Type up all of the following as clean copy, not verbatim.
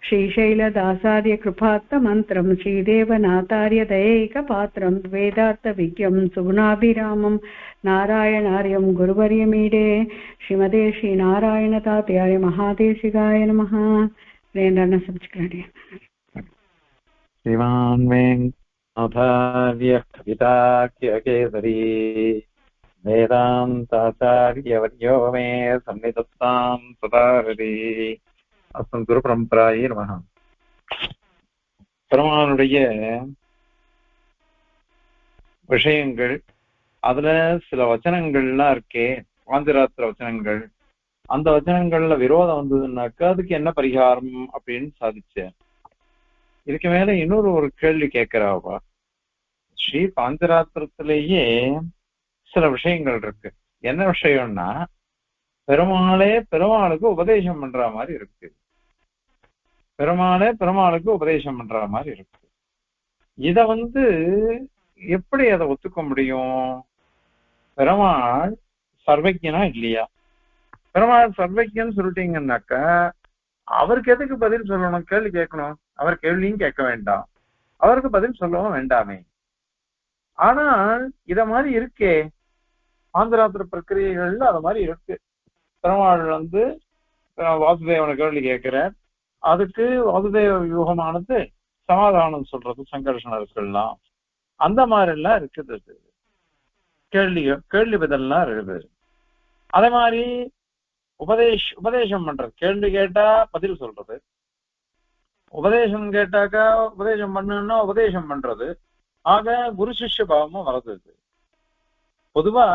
श्रीशैलदासार्य कृपात्तमन्त्रं श्रीदेवनाथार्य दयैकपात्रं वेदार्थविज्ञं सुगुणाभिरामं नारायणार्यं गुरुवर्यमीडे श्रीमते श्रीनारायणतात्याय महादेशिकाय नमः. श्रीमान् वेङ्कटाचार्यः कविताख्यकेसरी वेदान्ताचार्यवर्यो मे सन्निधत्तां सदाहरि. அஸ்மத் குரு பரம்பராயே நமஹ. பெருமானுடைய விஷயங்கள் அதுல சில வச்சனங்கள்லாம் இருக்கே, பாஞ்சராத்திர வச்சனங்கள். அந்த வச்சனங்கள்ல விரோதம் வந்ததுன்னாக்கா அதுக்கு என்ன பரிகாரம் அப்படின்னு சாதிச்சேன். இதுக்கு மேல இன்னொரு ஒரு கேள்வி கேட்கிறாவா. ஸ்ரீ பாஞ்சராத்திரத்திலேயே சில விஷயங்கள் இருக்கு. என்ன விஷயம்னா, பெருமாளுக்கு உபதேசம் பண்ற மாதிரி இருக்கு. பெருமாளுக்கு உபதேசம் பண்ற மாதிரி இருக்கு. இத எப்படி அதை ஒத்துக்க முடியும்? பெருமாள் சர்வஜனா இல்லையா? பெருமாள் சர்வஜன் சொல்லிட்டீங்கன்னாக்கா அவருக்கு எதுக்கு பதில் சொல்லணும்? கேள்வி கேட்கணும். அவர் கேள்வியும் கேட்க வேண்டாம், அவருக்கு பதில் சொல்லவும் வேண்டாமே. ஆனால் இத மாதிரி இருக்கே, ஆந்திராத்திர பிரக்கிரியைகள்ல அது மாதிரி இருக்கு. பெருமாள் வாசுதேவனை கேள்வி கேட்கிறார். அதுக்கு வாசுதேவ வியூகமானது சமாதானம் சொல்றது சங்கர்ஷணர்கள்லாம் அந்த மாதிரி எல்லாம் இருக்குது. கேள்வி பதிலாம் இருக்குது. அதே மாதிரி உபதேசம் பண்றது, கேள்வி கேட்டா பதில் சொல்றது, உபதேசம் கேட்டாக்கா உபதேசம் பண்ணுன்னா உபதேசம் பண்றது. ஆக குரு சிஷ்ய பாவமும் வருது. பொதுவா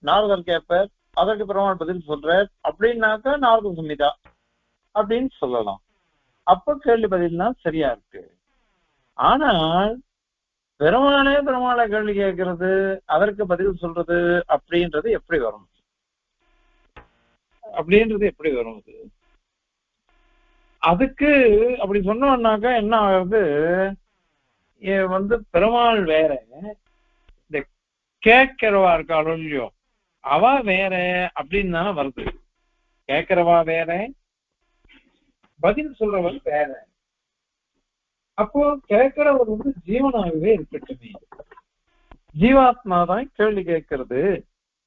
நாரதர் கேட்பார், அதற்கு பெருமாள் பதில் சொல்றார் அப்படின்னாக்கா நாரத சம்ஹிதா அப்படின்னு சொல்லலாம். அப்ப கேள்வி பதில்லாம் சரியா இருக்கு. ஆனால் பெருமாளை கேள்வி கேட்கறது, அதற்கு பதில் சொல்றது அப்படின்றது எப்படி வரும்? அதுக்கு அப்படி சொன்னோம்னாக்கா என்ன ஆகுது? பெருமாள் வேற, இந்த கேட்கிறவா இருக்காளோ இல்லையோ அவ வேற அப்படின்னு தானே வருது. கேட்கிறவா வேற, பதில் சொல்றவன் வேற. அப்போ கேட்கிறவர் ஜீவனாகவே இருக்கட்டுமே, ஜீவாத்மா தான் கேள்வி கேட்கறது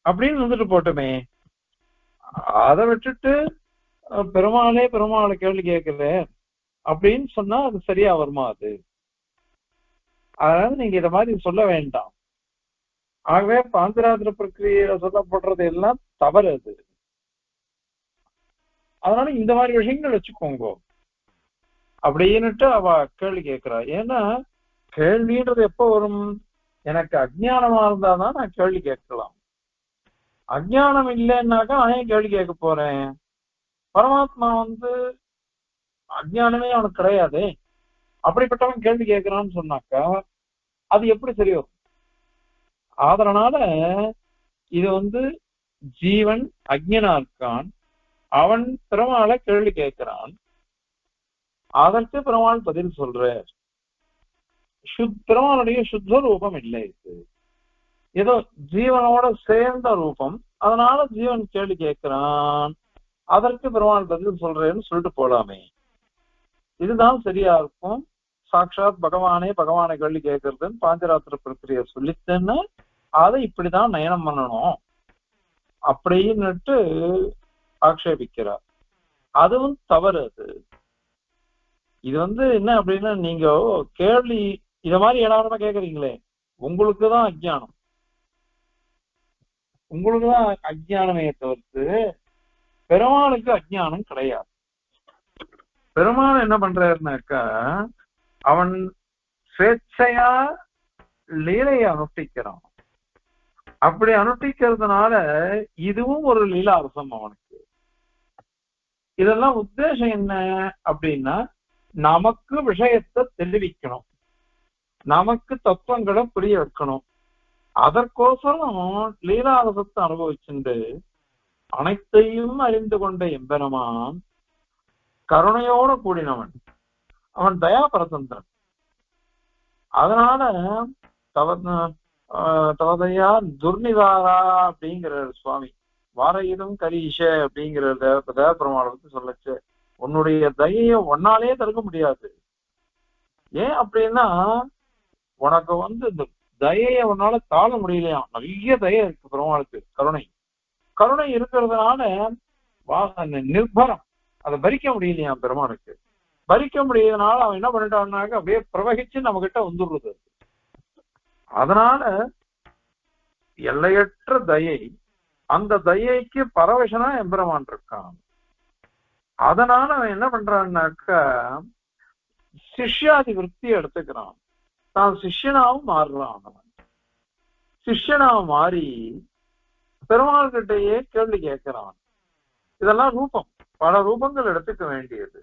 அப்படின்னு போட்டுமே. அதை விட்டுட்டு பெருமாளை கேள்வி கேட்கற அப்படின்னு சொன்னா அது சரியா வருமா? அதனால நீங்க இத மாதிரி சொல்ல வேண்டாம். ஆகவே பாஞ்சராத்திர பிரக்கிரியில சொல்லப்படுறது எல்லாம் தவறு. அது அதனால இந்த மாதிரி விஷயங்கள் வச்சுக்கோங்க அப்படின்னுட்டு அவ கேள்வி கேட்கிறா. ஏன்னா கேள்வின்றது எப்ப வரும்? எனக்கு அஜ்ஞானமா இருந்தாதான் நான் கேள்வி கேட்கலாம். அஜ்ஞானம் இல்லைன்னாக்கா நான் ஏன் கேள்வி கேட்க போறேன்? பரமாத்மா அஜ்ஞானமே அவனுக்கு கிடையாது, அப்படிப்பட்டவன் கேள்வி கேட்கிறான்னு சொன்னாக்கா அது எப்படி சரி வரும்? அதனால இது ஜீவன் அஜ்ஞனா இருக்கான், அவன் பெருமாளை கேள்வி கேட்கிறான், அதற்கு பெருமாள் பதில் சொல்ற. பெருமாளுடைய சுத்த ரூபம் இல்லை, இது ஏதோ ஜீவனோட சேர்ந்த ரூபம். அதனால ஜீவன் கேள்வி கேட்கிறான், அதற்கு பெருமாள் பதில் சொல்றேன்னு சொல்லிட்டு போலாமே. இதுதான் சரியா இருக்கும். சாட்சாத் பகவானை கேள்வி கேட்கறதுன்னு பாஞ்சராத்திர பிரக்கிரிய சொல்லித்தேன்னு அதை இப்படிதான் நயனம் பண்ணணும் அப்படின்னுட்டு ஆக்ஷேபிக்கிறார். அதுவும் தவறு. அது இது என்ன அப்படின்னா, நீங்க கேள்வி இத மாதிரி ஏடாரமா கேட்கறீங்களே, உங்களுக்குதான் அஜ்ஞானமே தவிர்த்து பெருமாளுக்கு அஜ்ஞானம் கிடையாது. பெருமாள் என்ன பண்றாருனாக்கா, அவன் ஸ்வேச்சையா லீலையை அனுஷ்டிக்கிறான். அப்படி அனுஷ்டிக்கிறதுனால இதுவும் ஒரு லீலாரசம் அவனுக்கு. இதெல்லாம் உத்தேசம் என்ன அப்படின்னா, நமக்கு விஷயத்தை தெரிவிக்கணும், நமக்கு தத்துவங்களை புரிய வைக்கணும். அதற்கோசரம் லீலாரசத்தை அனுபவிச்சுண்டு அனைத்தையும் அறிந்து கொண்ட எம்பெருமான் கருணையோட கூடினவன், அவன் தயாபரதந்திரன். அதனால தவதையா துர்நிதாரா அப்படிங்கிற சுவாமி வாரையிலும் கரீஷ அப்படிங்கிற தேவ பிரமாணத்தை சொல்லச்சு. உன்னுடைய தயையை ஒன்னாலே தடுக்க முடியாது. ஏன் அப்படின்னா உனக்கு இந்த தயையை உன்னால தாழ முடியலையா. நிறைய தயை இருக்கு பெருமாளுக்கு, கருணை கருணை இருக்கிறதுனால நிர்பரம் அதை பறிக்க முடியலையா பெருமாளுக்கு. பறிக்க முடியாதனால அவன் என்ன பண்ணிட்டான்னாக்க அப்படியே பிரவகிச்சு நம்ம கிட்ட வந்துடுறது. அதனால எல்லையற்ற தயை, அந்த தயைக்கு பரவசனா எம்பெருமான் இருக்கான். அதனால அவன் என்ன பண்றான்னாக்கா சிஷ்யாதி விருத்தியை எடுத்துக்கிறான். தான் சிஷ்யனாவும் மாறுறான். அவன் சிஷ்யனாவும் மாறி பெருமாள் கிட்டையே கேள்வி கேட்கிறான். இதெல்லாம் ரூபம், பல ரூபங்கள் எடுத்துக்க வேண்டியது.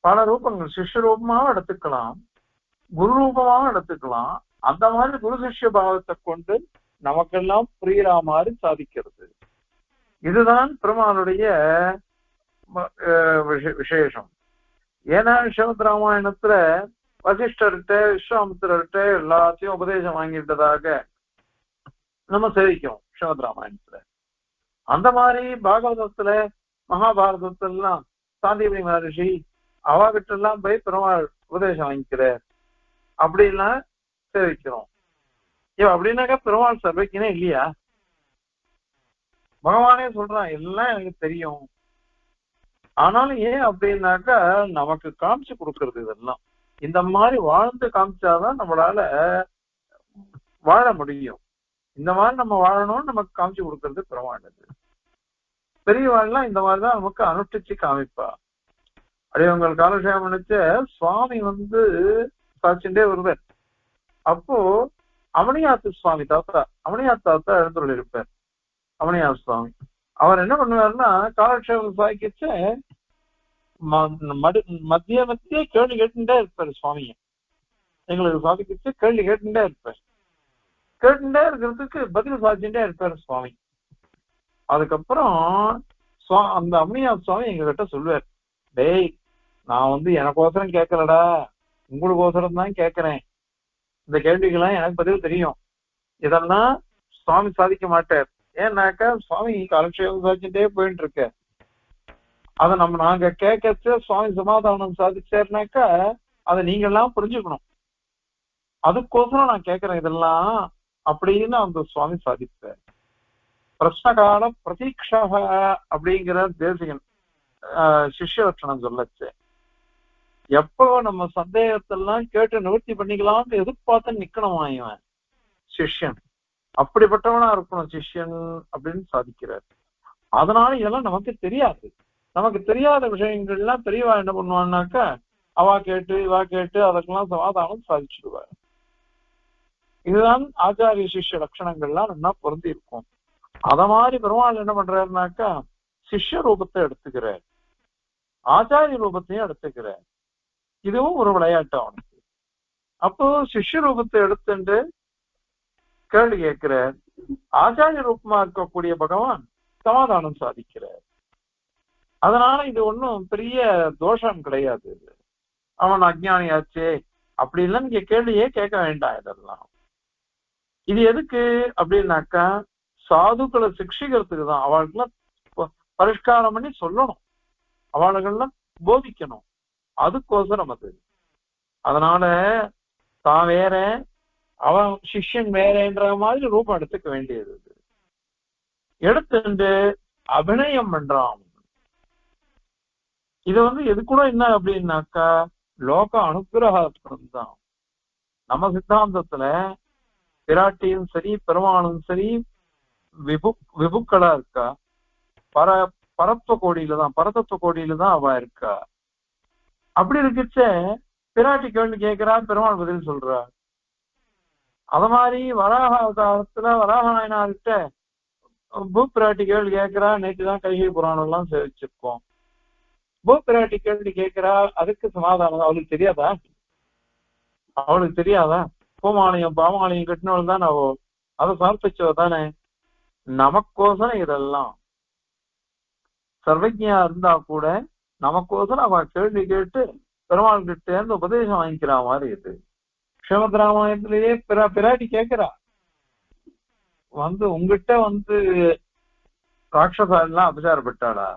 பல ரூபங்கள் சிஷ்ய ரூபமாவும் எடுத்துக்கலாம், குரு ரூபமாவும் எடுத்துக்கலாம். அந்த மாதிரி குரு சிஷ்ய பாவத்தை கொண்டு நமக்கெல்லாம் புரியுற மாதிரி சாதிக்கிறது. இதுதான் பெருமாளுடைய விசேஷம். ஏன்னா ஸ்ரீமத் ராமாயணத்துல வசிஷ்டர்கிட்ட விஸ்வாமித்திரர்கிட்ட எல்லாத்தையும் உபதேசம் வாங்கிட்டதாக நம்ம சேவிக்கிறோம் ஸ்ரீமத் ராமாயணத்துல. அந்த மாதிரி பாகவதத்துல மகாபாரதத்திலாம் சாந்திபதி மகர்ஷி அவகிட்ட எல்லாம் போய் பெருமாள் உபதேசம் வாங்கிக்கிறார் அப்படின்லாம் சேவிக்கிறோம். அப்படின்னாக்கா பெருமாள் சர்வைக்கினே இல்லையா? பகவானே சொல்றான் எல்லாம் எனக்கு தெரியும். ஆனாலும் ஏன் அப்படின்னாக்கா நமக்கு காமிச்சு கொடுக்கறது. இதெல்லாம் இந்த மாதிரி வாழ்ந்து காமிச்சாதான் நம்மளால வாழ முடியும். இந்த மாதிரி நம்ம வாழணும்னு நமக்கு காமிச்சு கொடுக்கறது பெருமானது. பெரியவாள்லாம் இந்த மாதிரிதான் நமக்கு அனுஷ்டிச்சு காமிப்பா. அடியவங்கள் காலக்ஷேபம் நினைச்ச சுவாமி சாட்சிண்டே வருவார். அப்போ அவனியாத்து சுவாமி தாத்தா, அவனியாத்து தாத்தா எழுந்துள்ள இருப்பார். அவனியாத்து சுவாமி அவர் என்ன பண்ணுவாருன்னா காலக்ஷேபம் சாய்க்கிச்ச மத்திய மத்திய கேள்வி கேட்டுட்டே இருப்பாரு சுவாமிய. எங்களுக்கு சாதிக்கிச்சு கேள்வி கேட்டுட்டே இருப்பார். கேட்டுட்டே இருக்கிறதுக்கு பதில் சாதிச்சுட்டே இருப்பாரு சுவாமி. அதுக்கப்புறம் அந்த அம்னியா சுவாமி எங்க கிட்ட சொல்லுவார், டேய் நான் எனக்கோசரம் கேட்கலடா, உங்களுக்கோசரம் தான் கேட்கிறேன். இந்த கேள்விகள்லாம் எனக்கு பதில் தெரியும். இதெல்லாம் சுவாமி சாதிக்க மாட்டார். ஏன்னாக்கா சுவாமி காலக்ஷேபம் சாதிச்சுட்டே போயிட்டு இருக்க. அதை நாங்க கேட்கச்சு சுவாமி சமாதானம் சாதிச்சாருனாக்கா அதை நீங்க எல்லாம் புரிஞ்சுக்கணும். அதுக்கோசரம் நான் கேட்கிறேன் இதெல்லாம் அப்படின்னு அந்த சுவாமி சாதிப்பார். பிரஷ்னகால பிரதீட்சா அப்படிங்கிற தேசிகன் சிஷ்ய லட்சணம் சொல்லச்சு. எப்போ நம்ம சந்தேகத்தெல்லாம் கேட்டு நிவர்த்தி பண்ணிக்கலாம்னு எதிர்பார்த்து நிக்கணுமா இவன் சிஷ்யன். அப்படிப்பட்டவனா இருக்கணும் சிஷ்யன் அப்படின்னு சாதிக்கிறார். அதனால இதெல்லாம் நமக்கு தெரியாது. நமக்கு தெரியாத விஷயங்கள்லாம் பெரியவா என்ன பண்ணுவான்னாக்கா அவா கேட்டு இவா கேட்டு அதற்கெல்லாம் சமாதானம் சாதிச்சுடுவார். இதுதான் ஆச்சாரிய சிஷ்ய லட்சணங்கள்லாம் நல்லா பொருந்தி இருக்கும். அத மாதிரி பெருமாள் என்ன பண்றாருனாக்கா சிஷ்ய ரூபத்தை எடுத்துக்கிறார், ஆச்சாரிய ரூபத்தையும் எடுத்துக்கிறார். இதுவும் ஒரு விளையாட்டு அவனுக்கு. அப்போ சிஷ்ய ரூபத்தை எடுத்துட்டு கேள்வி கேட்கிறார். ஆச்சாரிய ரூபமா இருக்கக்கூடிய பகவான் சமாதானம் சாதிக்கிறார். அதனால இது ஒன்றும் பெரிய தோஷம் கிடையாது. அவன் அஜ்ஞானியாச்சே அப்படின்லாம் நீங்க கேள்வியே கேட்க வேண்டாம். இதெல்லாம் இது எதுக்கு அப்படின்னாக்கா சாதுக்களை சிக்ஷிக்கிறதுக்கு தான். அவளுக்கெல்லாம் பரிஷ்காரம் பண்ணி சொல்லணும், அவளுக்கெல்லாம் போதிக்கணும். அதுக்கோசரம் அது. அதனால தான் வேற அவன் சிஷ்யன் வேறன்ற மாதிரி ரூபம் எடுத்துக்க வேண்டியது. எடுத்துட்டு அபிநயம் பண்றான். இது எது கூட என்ன அப்படின்னாக்கா லோக அனுகிரகம் தான். நம்ம சித்தாந்தத்துல பிராட்டியும் சரி பெருமானும் சரி விபுக்களா இருக்கா, பரத்துவ கோடியில தான், பரதத்துவ கோடியில தான் அவ இருக்கா. அப்படி இருக்குச்ச பிராட்டி கேள்வி கேட்கிறா, பெருமாள் பதில் சொல்றா. அத மாதிரி வராக அவதாரத்துல வராக நாயனார்கிட்ட பூப்பிராட்டி கேள்வி கேட்கிறா. நேற்றுதான் கைகை புராணம் எல்லாம் சேவிச்சிருக்கோம். பூப்பிராட்டி கேள்வி கேட்கிறா, அதுக்கு சமாதானம் அவளுக்கு தெரியாதா? அவளுக்கு தெரியாதா? பூமாலயம் பாமாலயம் கட்டினவள் தானே அவ, அதை சமர்ப்பிச்சவ தானே. நமக்கோசரம் இதெல்லாம் சர்வஜா இருந்தா கூட நமக்கோசரம் அவ கேள்வி கேட்டு பெருமாள் கிட்ட இருந்து உபதேசம் வாங்கிக்கிற மாதிரி இது. ஸ்ரீமத் ராமாயணத்திலேயே பிராட்டி கேட்கிறா, உங்ககிட்ட ராட்சசா எல்லாம் அபச்சாரப்பட்டாளா?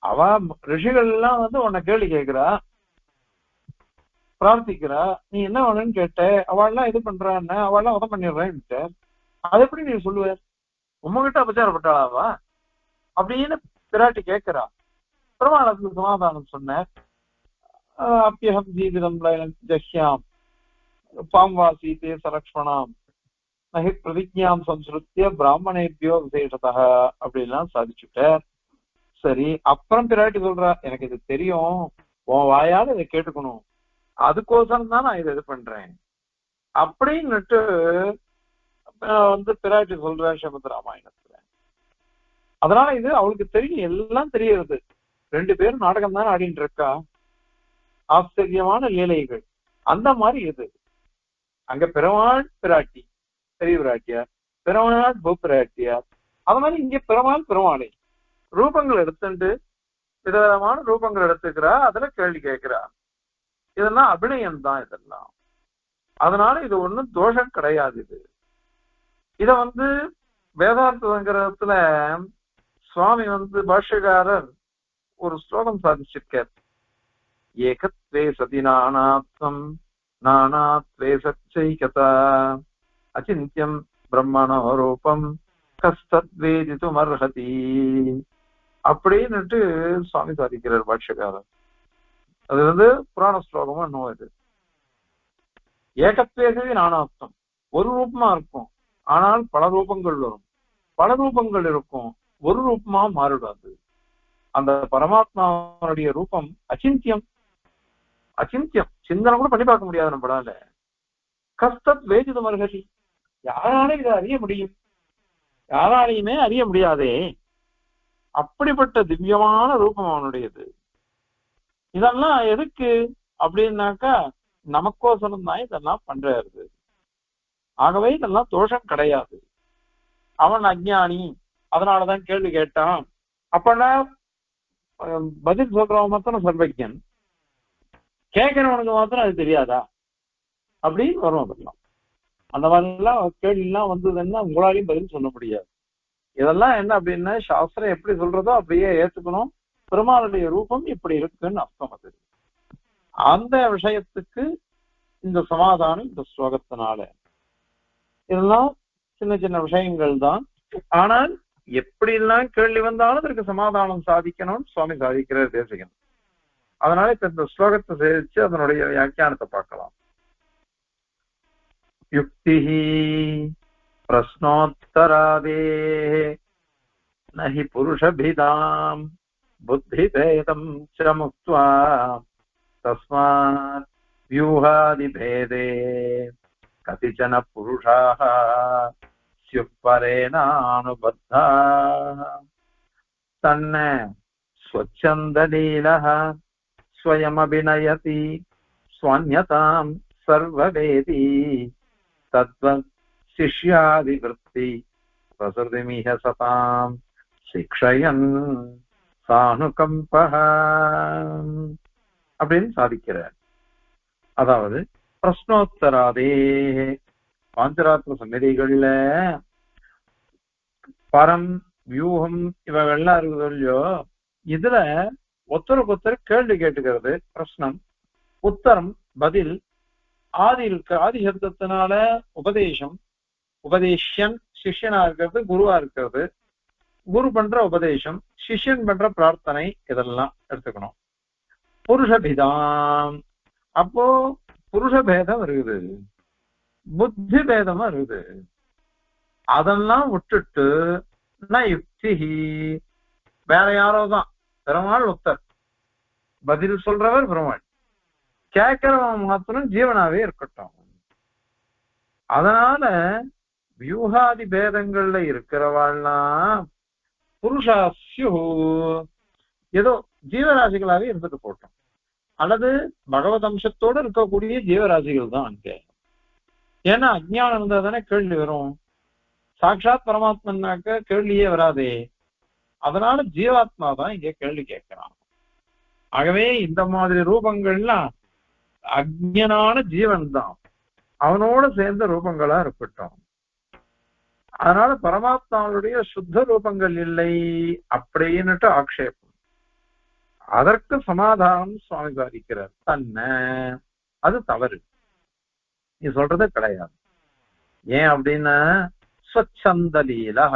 அவ ரிஷிகள் எல்லாம் வந்து உன்னை கேள்வி கேட்கிறா, பிரார்த்திக்கிறா, நீ என்ன வேணும்னு கேட்ட, அவள்லாம் இது பண்றான்னு, அவள்லாம் உதம் பண்ணிடுறேன்ட்டு அது எப்படி நீ சொல்லுவ? உம்மகிட்ட அபச்சாரப்பட்டாளாவா அப்படின்னு பிராட்டி கேட்கிறா. பெருமாளுக்கு சமாதானம் சொன்ன, அப்பியகம் ஜீவிதம் ஜஹ்யாம் பாம்வாசி தே சலக்ஷ்மணாம் நகி பிரதிஜாம் சம்ஸ்ருத்திய பிராமணேபியோ விசேஷதா அப்படின்லாம் சாதிச்சுட்ட. சரி, அப்புறம் பிராட்டி சொல்றா, எனக்கு இது தெரியும், உன் வாயால இதை கேட்டுக்கணும், அதுக்கோசரம் தான் நான் இதை இது பண்றேன் அப்படின்னுட்டு வந்து பிராட்டி சொல்ற ஸ்ரீமத் ராமாயணத்துல. அதனால இது அவளுக்கு தெரியும், எல்லாம் தெரியுது. 2 பேரும் நாடகம் தானே ஆடிட்டு இருக்கா, ஆச்சரியமான லீலைகள் அந்த மாதிரி இது. அங்க பெருமாள் பிராட்டி பெரிய பிராட்டியார், பெருமாள் பூப்பிராட்டியார், அது மாதிரி இங்க பெருமாள் பெருமாளை ரூபங்கள் எடுத்துட்டு விதவிதமான ரூபங்கள் எடுத்துக்கிறா, அதுல கேள்வி கேட்கிறா. இதெல்லாம் அபிநயம் தான் இதெல்லாம். அதனால இது ஒண்ணும் தோஷம் கிடையாது. இத வந்து வேதாந்த சங்கரத்துல சுவாமி வந்து பாஷ்யக்காரர் ஒரு ஸ்லோகம் சாதிச்சிருக்கார். ஏகத்வே சதி நானாத்வம் நானாத்வே சச்சைகதா அச்சிந்தியம் பிரம்மணோ ரூபம் கஸ்தத்வேதிதும் அர்ஹதி அப்படின்னுட்டு சுவாமி சாதிக்கிறார் பாஷ்யக்காரர். அது வந்து புராண ஸ்லோகமா இன்னும் இது. ஏகத்வேசதி நானாத்வம், ஒரு ரூபமா இருக்கும், ஆனால் பல ரூபங்கள் வரும், பல ரூபங்கள் இருக்கும், ஒரு ரூபமா மாறிடாது. அந்த பரமாத்மாவுடைய ரூபம் அச்சிந்தியம், அச்சிந்தியம், சிந்தனை கூட பண்ணி பார்க்க முடியாது நம்மளால. கஸ்தத் வேதிது மருகதி, யாராலும் இதை அறிய முடியும்? யாராலையுமே அறிய முடியாதே. அப்படிப்பட்ட திவ்யமான ரூபம் அவனுடையது. இதெல்லாம் எதுக்கு அப்படின்னாக்கா நமக்கோசரம் தான் இதெல்லாம் பண்றது. ஆகவே இதெல்லாம் தோஷம் கிடையாது. அவன் அஞ்ஞானி, அதனாலதான் கேள்வி கேட்டான். அப்பனா பதில் சொல்றவன் மாத்திரம் சர்வஜன், கேட்கிறவனுக்கு மாத்திரம் அது தெரியாதா அப்படின்னு வரும். அதெல்லாம் அந்த மாதிரிலாம் கேள்வி எல்லாம் வந்ததுன்னா உங்களாலையும் பதில் சொல்ல முடியாது. இதெல்லாம் என்ன அப்படின்னா சாஸ்திரம் எப்படி சொல்றதோ அப்படியே ஏத்துக்கணும். பெருமாளுடைய ரூபம் இப்படி இருக்குன்னு அர்த்தம். அது அந்த விஷயத்துக்கு இந்த சமாதானம் இந்த ஸ்லோகத்தினால. இதெல்லாம் சின்ன சின்ன விஷயங்கள் தான். ஆனால் எப்படி எல்லாம் கேள்வி வந்தாலும் அதற்கு சமாதானம் சாதிக்கணும்னு சுவாமி சாதிக்கிறார் தேசிகன். அதனால இப்ப இந்த ஸ்லோகத்தை சேவிச்சு அதனுடைய வியாக்கியானத்தை பார்க்கலாம். யுக்தி பிரஸ்னோத்தராதே நஹி புருஷபிதாம் புத்திபேதம் ச முக்த்வா தஸ்மாத் வியூஹாதிபேதே கதிச்சன புருஷாः ஸ்யுப்பரேனானுபத்தாः தன்ன ஸ்வச்சந்தலீலः ஸ்வயமபிநயதி ஸ்வன்யதாம் சர்வவேதி தத்வத் சிஷ்யாதிவிருத்தி பிரசுதிமிஹ சதாம் சிக்ஷயன் சானுகம்பஹ அப்படின்னு சாதிக்கிறார். அதாவது பிரஸ்னோத்தராதே பாஞ்சராத்திர சமிதிகள்ல பரம் வியூகம் இவங்கெல்லாம் இருக்குது இல்லையோ, இதுல ஒருத்தருக்கு ஒருத்தர் கேள்வி கேட்டுக்கிறது பிரஸ்னம், உத்தரம் பதில். ஆதி இருக்கு, ஆதி சப்தத்தினால உபதேசம், உபதேஷன் சிஷ்யனா இருக்கிறது, குருவா இருக்கிறது, குரு பண்ற உபதேசம், சிஷ்யன் பண்ற பிரார்த்தனை, இதெல்லாம் எடுத்துக்கணும். புருஷபிதாம், அப்போ புருஷ பேதம் இருக்குது, புத்தி பேதமா இருக்குது. அதெல்லாம் விட்டுட்டு யுக்தி வேற யாரோ தான், பெருமாள் உத்தர், பதில் சொல்றவர் பெருமாள், கேட்கிறவன் மாத்திரம் ஜீவனாவே இருக்கட்டும். அதனால வியூகாதி பேதங்கள்ல இருக்கிறவாள்லாம் புருஷாஸ்யு ஏதோ ஜீவராசிகளாவே இருந்துட்டு போட்டோம், அல்லது பகவத் அம்சத்தோடு இருக்கக்கூடிய ஜீவராசிகள் தான் அங்க. ஏன்னா அஜ்ஞானம் இருந்தா தானே கேள்வி வரும். சாட்சாத் பரமாத்மனாக்க கேள்வியே வராதே. அதனால ஜீவாத்மா தான் இங்க கேள்வி கேட்கிறான். ஆகவே இந்த மாதிரி ரூபங்கள்லாம் அஜ்ஞனான ஜீவன் தான், அவனோட சேர்ந்த ரூபங்களா இருக்கட்டும். அதனால பரமாத்மாவுடைய சுத்த ரூபங்கள் இல்லை அப்படின்னுட்டு ஆக்ஷேபம். அதற்கு சமாதானம் சுவாமி சாதிக்கிறார். தன்னை அது தவறு, நீ சொல்றது கிடையாது. ஏன் அப்படின்னா ஸ்வச்சந்த லீலா,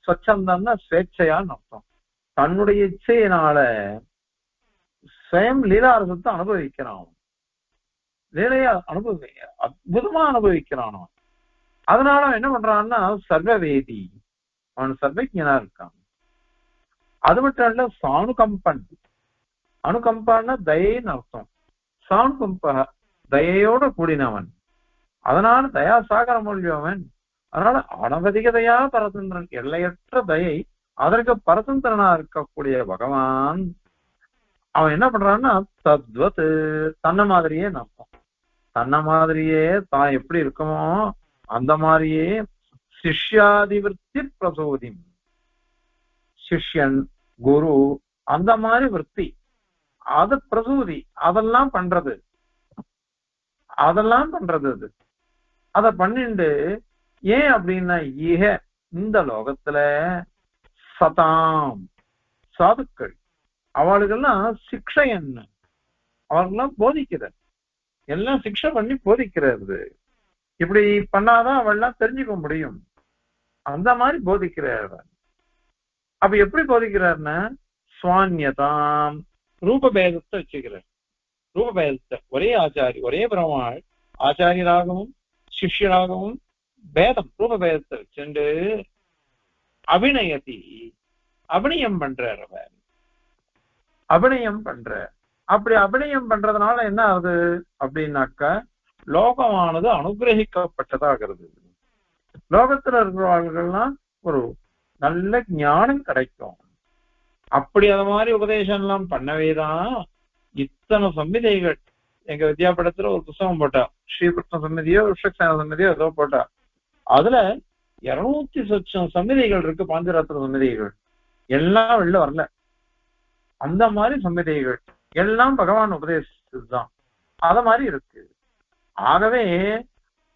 ஸ்வச்சந்தம்னா ஸ்வேட்சையான்னு அர்த்தம். தன்னுடைய இச்சையினால ஸ்வயம் லீலாரசத்தை அனுபவிக்கிறான், லீலையா அற்புதமா அனுபவிக்கிறான். அதனால அவன் என்ன பண்றான்னா சர்வவேதி, அவன் சர்வஜனா இருக்கான். அது மட்டும் இல்ல சானுகம்பன், அனுகம்பான்னா தயைன்னு அர்த்தம். சானுகம்ப தயையோட கூடினவன், அதனால தயா சாகர மொழியவன். அதனால அனவதிகதையா பரதந்திரன், எல்லையற்ற தயை, அதற்கு பரதந்திரனா இருக்கக்கூடிய பகவான் அவன் என்ன பண்றான்னா தத்வத், தன்ன மாதிரியே அர்த்தம். தன்ன மாதிரியே தான் எப்படி இருக்குமோ அந்த மாதிரியே சிஷ்யாதிவிருத்தி பிரசோதி, சிஷ்யன் குரு அந்த மாதிரி விற்பி, அது பிரசூதி, அதெல்லாம் பண்றது அது அத பண்ணிண்டு. ஏன் அப்படின்னா ஈக இந்த லோகத்துல சதாம் சாதுக்கள் அவளுக்கெல்லாம் சிக்ஷை என்ன, அவர்களெல்லாம் போதிக்கிறார், எல்லாம் சிக்ஷை பண்ணி போதிக்கிறது. இப்படி பண்ணாதான் அவள்லாம் தெரிஞ்சுக்க முடியும், அந்த மாதிரி போதிக்கிறார். அப்ப எப்படி போதிக்கிறார்னா சுவான்யதாம், ரூபபேதத்தை வச்சுக்கிறார். ரூபபேதத்தை ஒரே ஆச்சாரி, ஒரே பிரம்மாள் ஆச்சாரியராகவும் சிஷ்யராகவும் பேதம் ரூபபேதத்தை வச்சுண்டு அபிநயத்தி, அபிநயம் பண்றார். அவர் அபிநயம் பண்ற. அப்படி அபிநயம் பண்றதுனால என்ன ஆகுது அப்படின்னாக்க லோகமானது அனுகிரகிக்கப்பட்டதாகிறது. லோகத்துல இருக்கிறவர்கள்லாம் ஒரு நல்ல ஞானம் கிடைக்கும். அப்படி அது மாதிரி உபதேசம் எல்லாம் பண்ணவேதான் இத்தனை சம்மிதைகள். எங்க வித்யாபீடத்துல ஒரு புத்தகம் போட்டா, ஸ்ரீகிருஷ்ண சம்மிதியோ விஷக்சேன சம்மிதியோ ஏதோ போட்டா, அதுல 200 சொச்சம் சம்மிதைகள் இருக்கு, பாஞ்சராத்திர சம்மிதைகள் எல்லாம் வெளில வரல. அந்த மாதிரி சம்மிதைகள் எல்லாம் பகவான் உபதேசிச்சதுதான், அத மாதிரி இருக்கு. ஆகவே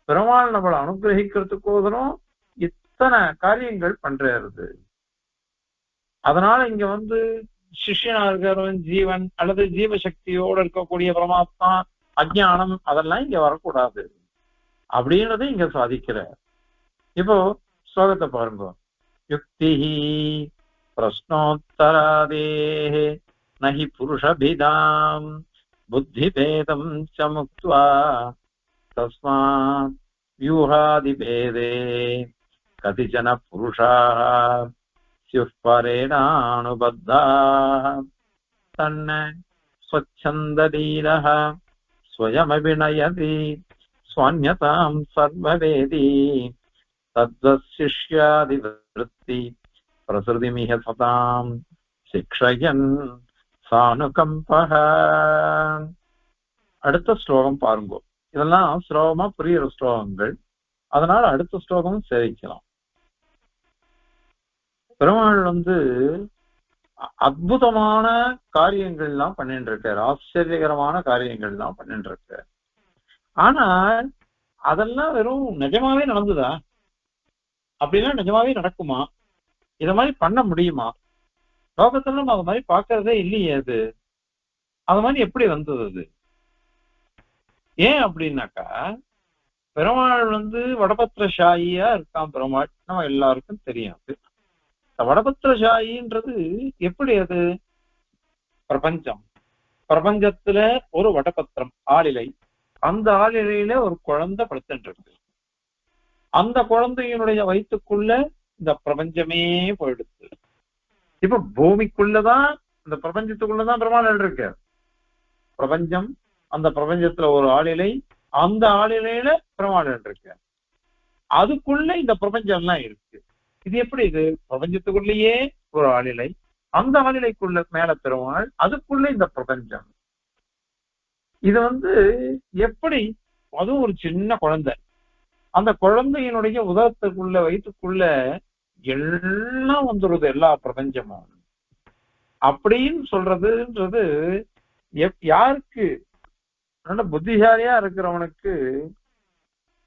பெருமாள் நம்மளை அனுகிரகிக்கிறதுக்கோசரம் இத்தனை காரியங்கள் பண்றது. அதனால இங்க சிஷ்யனா இருக்கிறவன் ஜீவன் அல்லது ஜீவசக்தியோடு இருக்கக்கூடிய பரமாத்மா அஜ்ஞானம் அதெல்லாம் இங்க வரக்கூடாது அப்படின்றத இங்க சாதிக்கிற. இப்போ ஸ்லோகத்தை பாருங்க. யுக்தி பிரஷ்னோத்தராதே நஹி புருஷபிதாம் புத்தி பேதம் சமுக்த்வா தஸ்மாத் வியூஹாதிபேதே கதிஜன புருஷாः பரேணானுபத்தாः தன்ன ஸ்வச்சந்தலீலः ஸ்வயமபிநயதி ஸ்வான்யதாம் சர்வவேதி தத்வசிஷ்யாதிவிருத்தி பிரசுதிமிஹ சதாம் சிக்ஷயன் சானுகம்பஹ. அடுத்த ஸ்லோகம் பாருங்க. இதெல்லாம் ஸ்லோகமா புரியுற ஸ்லோகங்கள், அதனால அடுத்த ஸ்லோகம் சேவிக்கலாம். பெருமாள் அற்புதமான காரியங்கள்லாம் பண்ணிட்டு இருக்காரு, ஆச்சரியகரமான காரியங்கள்லாம் பண்ணிட்டு இருக்காரு. ஆனால் அதெல்லாம் வெறும் நிஜமாவே நடந்துதா அப்படின்னா நிஜமாவே நடக்குமா? இத மாதிரி பண்ண முடியுமா? லோகத்துல நம்ம அது மாதிரி பாக்குறதே இல்லையே. அது மாதிரி எப்படி வந்தது அது? ஏன் அப்படின்னாக்கா பெருமாள் வடபத்திரசாயியா இருக்கான். பெருமாள் நம்ம எல்லாருக்கும் தெரியாது. வடபத்திரசாயின்றது எப்படி? அது பிரபஞ்சம், பிரபஞ்சத்துல ஒரு வடபத்திரம் ஆளிலை, அந்த ஆளிலையில ஒரு குழந்தை படுத்துட்டு இருக்கு. அந்த குழந்தையினுடைய வயிற்றுக்குள்ள இந்த பிரபஞ்சமே போயிடுது. இப்ப பூமிக்குள்ளதான், இந்த பிரபஞ்சத்துக்குள்ளதான் பெருமாள் இருக்கு. பிரபஞ்சம், அந்த பிரபஞ்சத்துல ஒரு ஆளிலை, அந்த ஆளிலையில பெருமாள் இருக்கு. அதுக்குள்ள இந்த பிரபஞ்சம் எல்லாம் இருக்கு. இது எப்படி? இது பிரபஞ்சத்துக்குள்ளேயே ஒரு ஆளிலை, அந்த ஆளிலைக்குள்ள மேல பெருமாள், அதுக்குள்ள இந்த பிரபஞ்சம். இது எப்படி? அதுவும் ஒரு சின்ன குழந்தை, அந்த குழந்தையினுடைய உதரத்துக்குள்ள வயிற்றுக்குள்ள எல்லாம் வந்துருது, எல்லா பிரபஞ்சமும் அப்படின்னு சொல்றதுன்றது யாருக்கு? நல்ல புத்திசாலியா இருக்கிறவனுக்கு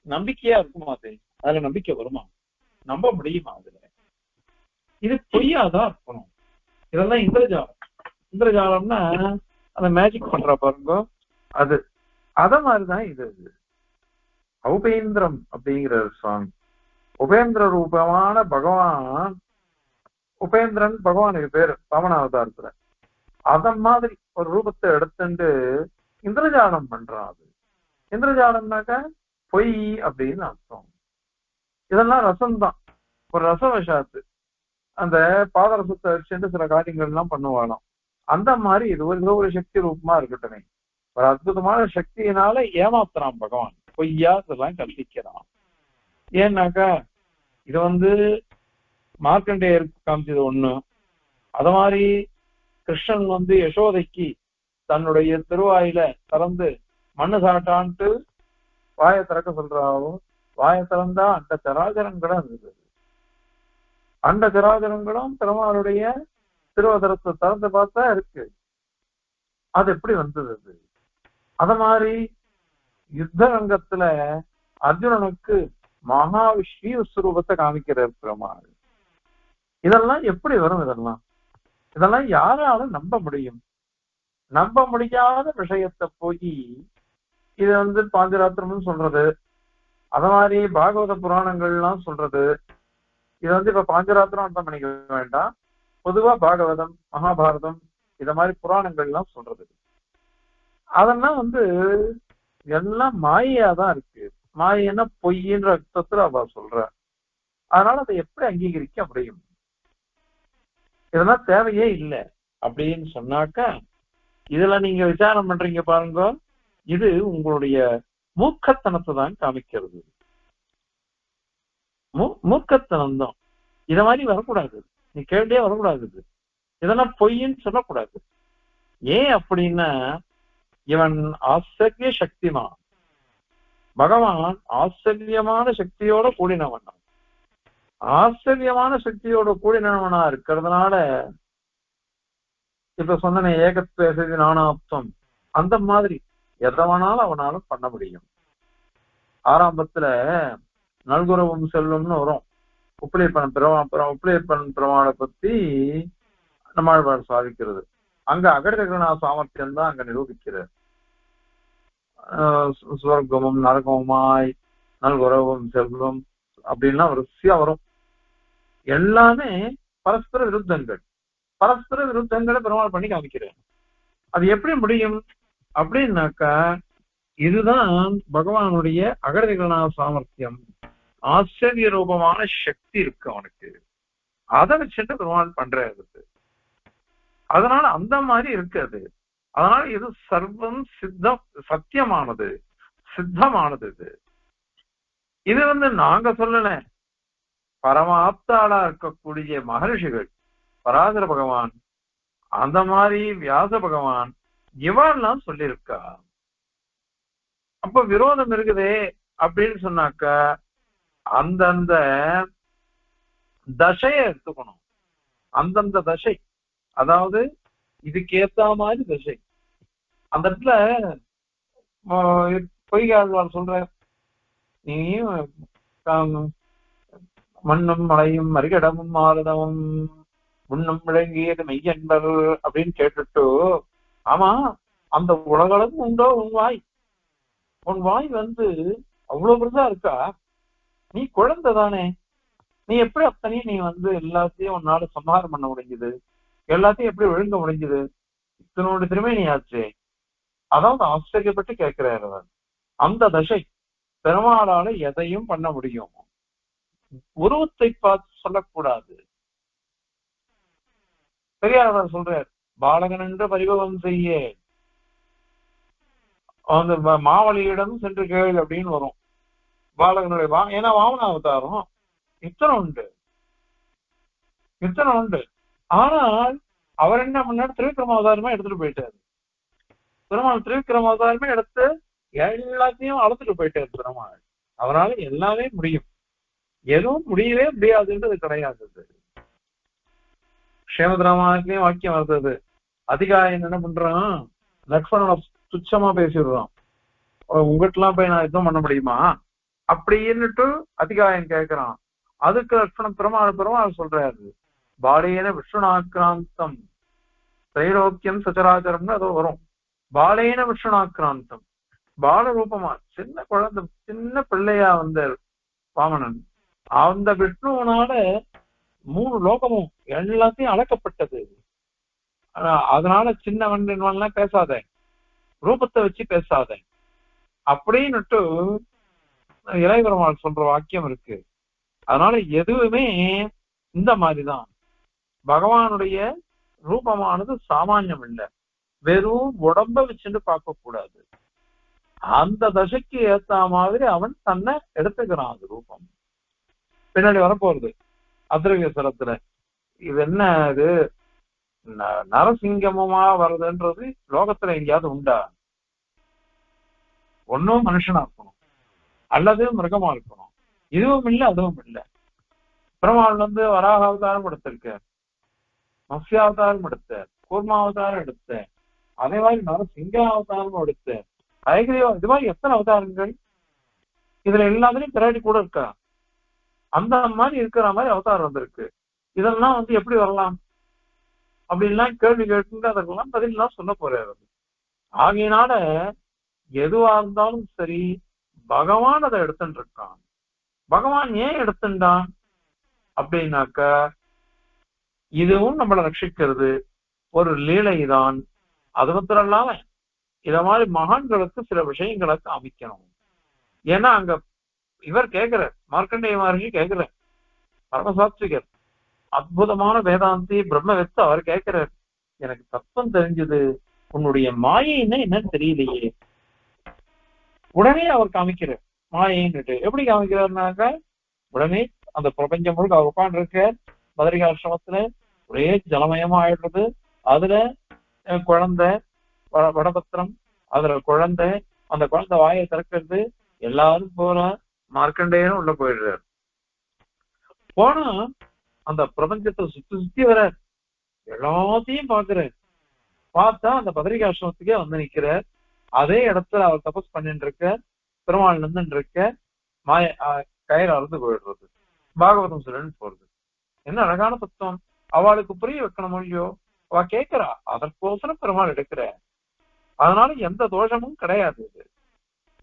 நம்பிக்கையா இருக்குமா? அதுல நம்பிக்கை வருமா? நம்ப முடியுமா? அதுல இது பொய்யாதான் இருக்கணும். இதெல்லாம் இந்திரஜாலம். இந்திரஜாலம்னா அந்த மேஜிக் பண்ற பாருங்க, அது அத மாதிரிதான் இது. உபேந்திரம் அப்படிங்கிற சுவாமி, உபேந்திர ரூபமான பகவான், உபேந்திரன் பகவானுக்கு பேரு பவனாவதாரத்துல, அத மாதிரி ஒரு ரூபத்தை எடுத்துட்டு இந்திரஜாலம் பண்றான். அது இந்திரஜாலம்னாக்க பொய் அப்படின்னு அர்த்தம். இதெல்லாம் ரசம்தான், ஒரு ரசவசாத்து. அந்த பாதரசத்தை வச்சுட்டு சில காரியங்கள் எல்லாம் பண்ணுவானாம். அந்த மாதிரி இது ஒரு சக்தி ரூபமா இருக்கட்டுமே, ஒரு அற்புதமான சக்தியினால ஏமாத்துறான் பகவான், பொய்யா இதெல்லாம் கற்பிக்கிறான். ஏன்னாக்கா இது மார்க்கண்டேயருக்கு காமிச்சது ஒண்ணு. அத மாதிரி கிருஷ்ணன் யசோதைக்கு தன்னுடைய திருவாயில திறந்து மண்ணு சாட்டான்ட்டு வாயை திறக்க சொல்றாவோ, வாயை திறந்தா அந்த சராச்சரங்களும் இருந்தது. அந்த சராச்சரங்களும் பெருமாளுடைய திருவதரத்தை திறந்து பார்த்தா இருக்கு. அது எப்படி வந்தது? அது அத மாதிரி யுத்த ரங்கத்துல அர்ஜுனனுக்கு மகாவிஷ்ணு ஸ்வரூபத்தை காமிக்கிறார் பெருமாள். இதெல்லாம் எப்படி வரும்? இதெல்லாம் யாராலும் நம்ப முடியும்? நம்ப முடியாத விஷயத்தை போய் இது பாஞ்சராத்திரம்னு சொல்றது, அத மாதிரி பாகவத புராணங்கள்லாம் சொல்றது. இது இப்ப பாஞ்சராத்திரம் அர்த்தம் பண்ணிக்க வேண்டாம், பொதுவா பாகவதம் மகாபாரதம் இத மாதிரி புராணங்கள்லாம் சொல்றது. அதெல்லாம் எல்லாம் மாயாதான் இருக்கு. மாயன்னா பொய்ன்ற அர்த்தத்துல அவ சொல்ற. அதனால அதை எப்படி அங்கீகரிக்க முடியும்? இதெல்லாம் தேவையே இல்லை அப்படின்னு சொன்னாக்கா, இதுல நீங்க விசாரம் பண்றீங்க பாருங்க, இது உங்களுடைய மூர்க்கத்தனத்தை தான் காமிக்கிறது. மூர்க்கத்தனம் தான். இத மாதிரி வரக்கூடாது, நீ கேள்வியே வரக்கூடாது. இதெல்லாம் பொய்ன்னு சொல்லக்கூடாது. ஏன் அப்படின்னா, இவன் ஆச்சரிய சக்திமான், பகவான் ஆச்சரியமான சக்தியோட கூடினவன். ஆச்சரியமான சக்தியோட கூடினவனா இருக்கிறதுனால இப்ப சொன்ன ஏகத்துவ நானாப்தம் அந்த மாதிரி எதவனாலும் அவனாலும் பண்ண முடியும். ஆரம்பத்துல நல்குறவும் செல்வம்னு வரும். உப்பிலியப்பன் பெருமாளை பத்தி நம்மாழ்வார் சாதிக்கிறது. அங்க அகடகரணா சாமர்த்தியம் தான் அங்க நிரூபிக்கிறார். சுவர்க்கமும் நரகமுமாய் நல்குறவும் செல்வம் அப்படின்னா வரிசையா வரும். எல்லாமே பரஸ்பர விருத்தங்கள். பரஸ்பர விருத்தங்களை பெருமாள் பண்ணி காமிக்கிறேன். அது எப்படி முடியும் அப்படின்னாக்கா, இதுதான் பகவானுடைய அகடகரணா சாமர்த்தியம். ஆச்சரிய ரூபமான சக்தி இருக்கு அவனுக்கு, அதை வச்சுட்டு பெருமாள் பண்றது. அதனால அந்த மாதிரி இருக்காது. அதனால இது சர்வம் சித்தம், சத்தியமானது, சித்தமானது. இது நாங்க சொல்லல, பரமாப்தாளா இருக்கக்கூடிய மகர்ஷிகள், பராசர பகவான், அந்த மாதிரி வியாச பகவான் இவெல்லாம் சொல்லியிருக்கா. அப்ப விரோதம் இருக்குதே அப்படின்னு சொன்னாக்கா, அந்தந்த தசையை எடுத்துக்கணும். அந்தந்த தசை, அதாவது இதுக்கு ஏத்த மாதிரி தசை. அந்த இடத்துல பொய்யாழ்வார் சொல்ற, நீயும் மண்ணும் மலையும் மறிகடமும் மாறுதமும் முன்னும் விளங்கியது மெய்யன்பர் அப்படின்னு கேட்டுட்டு, ஆமா அந்த உலகளவு உண்டோ உன் வாய்? உன் வாய் அவ்வளவு பெருசா இருக்கா? நீ குழந்தை தானே, நீ எப்படி அத்தனையும் நீ எல்லாத்தையும் உன்னால சம்ஹாரம் பண்ண முடிஞ்சது? எல்லாத்தையும் எப்படி ஒழுங்க முடிஞ்சது? இத்தனோட திறமை நீ ஆச்சு. அதாவது ஆச்சரியப்பட்டு கேட்கிறார் அவர். அந்த தசை பெருமாளால எதையும் பண்ண முடியும். உருவத்தை பார்த்து சொல்லக்கூடாது. பெரியார் சொல்றார், பாலகன் என்று பரிபவம் செய்ய அந்த மாவலியிடம் சென்று கேள் அப்படின்னு வரும். பாலகனுடைய ஏன்னா வாமன அவதாரம் இத்தனை உண்டு. ஆனால் அவர் என்ன பண்ணாரு, திரிவிக்ரம அவதாரமே எடுத்துட்டு போயிட்டாரு. பெருமாள் திரிவிக்ரம அவதாரமே எடுத்து எல்லாத்தையும் அளத்துட்டு போயிட்டாரு பெருமாள். அவரால் எல்லாமே முடியும், எதுவும் முடியவே முடியாதுன்றது கிடையாது. ஸ்ரீமத் ராமாயணத்திலயும் வாக்கியம் வருது, அதிகாயன் என்ன பண்றான், லக்ஷ்மணனை துச்சமா பேசிடுறான். உங்ககிட்டலாம் போய் நான் எதுவும் பண்ண முடியுமா அப்படின்னுட்டு அதிகாயன் கேட்கிறான். அதுக்கு லக்ஷ்மணன் பெருமாள் சொல்றாரு, பாலியன விஷ்ணுநாக்கிராந்தம், திரைலோக்கியம் சச்சராச்சரம்னு அது வரும். பாலேன விஷ்ணுனாக்கிராந்தம், பால ரூபமா சின்ன குழந்தை சின்ன பிள்ளையா வந்த வாமனன் அந்த விஷ்ணுவனால 3 லோகமும் எல்லாத்தையும் அளக்கப்பட்டது. அதனால சின்னவன் பேசாத, ரூபத்தை வச்சு பேசாத அப்படின்னுட்டு இறைபெருமாள் சொல்ற வாக்கியம் இருக்கு. அதனால எதுவுமே இந்த மாதிரிதான். பகவானுடைய ரூபமானது சாமானியம் இல்லை, வெறும் உடம்ப வச்சுட்டு பார்க்க கூடாது. அந்த தசைக்கு ஏத்த மாதிரி அவன் தன்னை எடுத்துக்கிறான். அது ரூபம் பின்னாடி வரப்போறது அத்ரவியசரத்துல. இது என்ன, இது நரசிங்கமமா வருதுன்றது லோகத்துல எங்கேயாவது உண்டா? ஒன்னும் மனுஷனா இருக்கணும் அல்லது மிருகமா இருக்கணும். இதுவும் இல்லை அதுவும் இல்லை. பெருமாள் வராக அவதாரம் எடுத்திருக்க, மத்ஸ்யாவதாரம் எடுத்த, கூர்மாவதாரம் எடுத்த, அதே மாதிரி நரசிங்க அவதாரம் எடுத்த, ஐகிரியோ, இது மாதிரி எத்தனை அவதாரங்கள் இதுல எல்லாத்துலயும் பிராட்டி கூட இருக்கா. அந்த மாதிரி இருக்கிற மாதிரி அவதாரம் வந்திருக்கு. இதெல்லாம் எப்படி வரலாம் அப்படின்லாம் கேள்வி கேட்டு அதற்கெல்லாம் பதிலாம் சொல்ல போறாரு. ஆகையினால எதுவா இருந்தாலும் சரி, பகவான் அதை எடுத்துட்டு இருக்கான். பகவான் ஏன் எடுத்துட்டான் அப்படின்னாக்க, இதுவும் நம்மளை ரட்சிக்கிறது ஒரு லீலை தான். அது மாத்திரம் இல்லாம இத மாதிரி மகான்களுக்கு சில விஷயங்களை காமிக்கணும். ஏன்னா அங்க இவர் கேட்கிறார், மார்க்கண்டேய மகர்ஷி கேட்கிறார், பரமசாத்விகர், அற்புதமான வேதாந்தி பிரம்மவித்து, அவர் கேட்கிறார், எனக்கு தத்துவம் தெரிஞ்சது, உன்னுடைய மாயைன்னா என்னன்னு தெரியலையே. உடனே அவர் காமிக்கிறார் மாயைன்னுட்டு. எப்படி காமிக்கிறாருனாக்க, உடனே அந்த பிரபஞ்சம் முழுக்க அவர் உட்காந்து இருக்க பதரிகாசிரமத்துல ஒரே ஜலமயமா ஆயிடுறது. அதுல குழந்தை வடபத்திரம், அதுல குழந்தை, அந்த குழந்தை வாயை திறக்கிறது, எல்லாரும் போற மார்க்கண்டேயனும் உள்ள போயிடுறாரு. போனா அந்த பிரபஞ்சத்தை சுத்தி சுத்தி வர எல்லாத்தையும் பாக்குறாரு. பார்த்தா அந்த பதரிகாசிரமத்துக்கே நிக்கிறார். அதே இடத்துல அவர் தபஸ் பண்ணிட்டு இருக்க, பெருமாள் நின்று இருக்க, கயிறு அறுந்து போயிடுறது, பாகவதம் சொல்லு போறது. என்ன அழகான தத்துவம்! அவளுக்கு புரிய வைக்கணும் இல்லையோ, அவ கேட்கிறா, அதற்கோசரம் பெருமாள் எடுக்கிற. அதனால எந்த தோஷமும் கிடையாது.